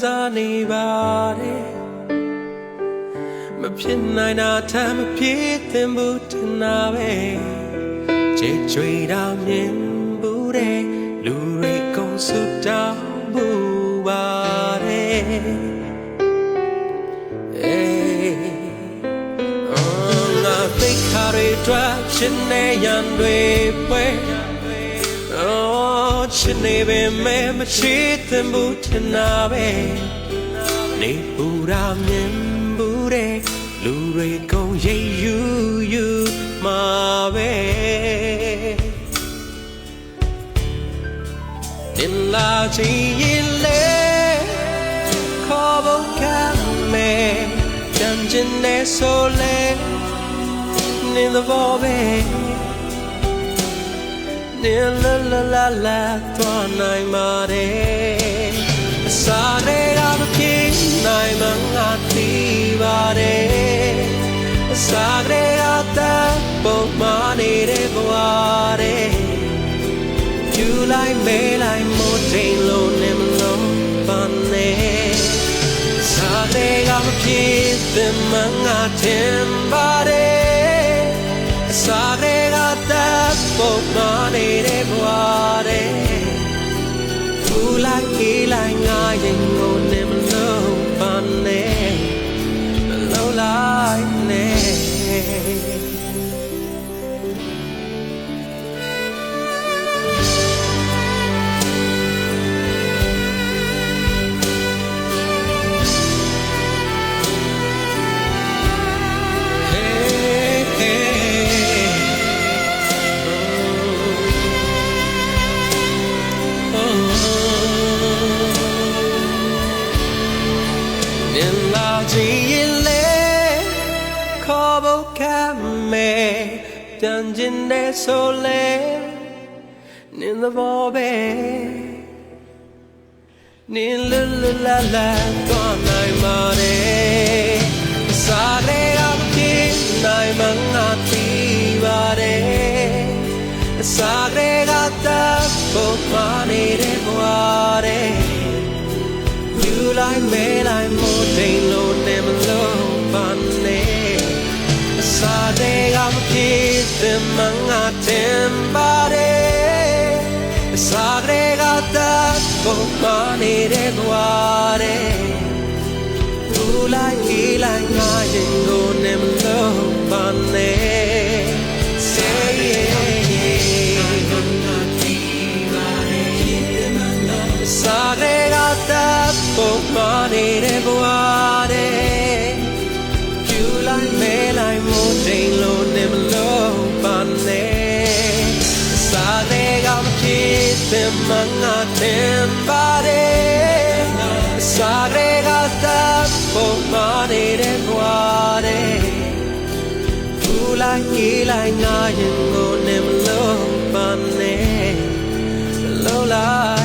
စားနေပါတယ်မဖြစ်နိုင်တာထမ်းမဖြစ်သင့်ဘူးထင်တာပဲကြွေကြွေတာမြင်ဘူးတဲ့လူတွေကုန်စုတောင်းဘူးပါတယ်ငါသိခါတွေတွေ့ချင်နေရန်တွေပွဲချစ်နေပေမဲ့မချစ်သင့်ဘူးထင်တာပဲနေပူတာမြင်ဘူးတဲ့လူတွေကုန်ရိပ်ယူမှာပဲတင်လာချင်ရင်လေခေါ်ဖို့ကမယ်တန်ကျင်နေဆိုလေနေတော့ပဲနေလာသွားနိုင်ပါတယ်အစားတွေကမဖြစ်နိုင်မှငါသိပါတယ်အစားတွေကတပ်ပုံမှန်နေတဲ့ဘဝတဲ့ယူလိုက်မဲလိုက်မို့တိမ်လို့နေမလို့ပါနေအစားတွေကမဖြစ်သင့်မှငါထင်ပါတယ်အစားတွေကတပ်ပုံမှန်နေတဲ့ဘဝတဲ့ဘူလိုက်အေးလိုက်ငါရင်ကိုနေမလို့ပါနေမလို့လိုက်နေကြည်ရင်လေခေါ်ဖို့ကမယ်တန်ကျင်တဲ့ဆိုလေနင်းthe ball ပဲနင်းလာတော့နိုင်ပါတယ်စားလေအပြင်းနိုင်မှငါသိပါတယ်စားလေကတပ်ဖို့ပါနေတဲ့ဘဝတဲ့ယူလိုက်မဲလိုက်မို့တိမ်လို့နေမလို့ပါနေအစားတွေကမဖြစ်သင့်မှငါတင်ပါတယ်အစားတွေကတပ်ဖို့ပါနေတဲ့ဘဝတဲ့ဘူလိုက်အေးလိုက်ငါရင်ကိုနေမလို့ပါနေစားတွေကတပ်ဖို့ပါနေတဲ့ဘဝတဲ့ကျူလိုက်မဲလိုက်မို့တိမ်လို့နေမလို့ပါနေစားတွေကမဖြစ်သင့်မှငါတင်ပါတယ်စားတွေကတပ်ဖို့ပါနေတဲ့ဘဝတဲ့ဘူလိုက်အေးလိုက်ငါရင်ကိုနေမလို့ပါနေမလို့လား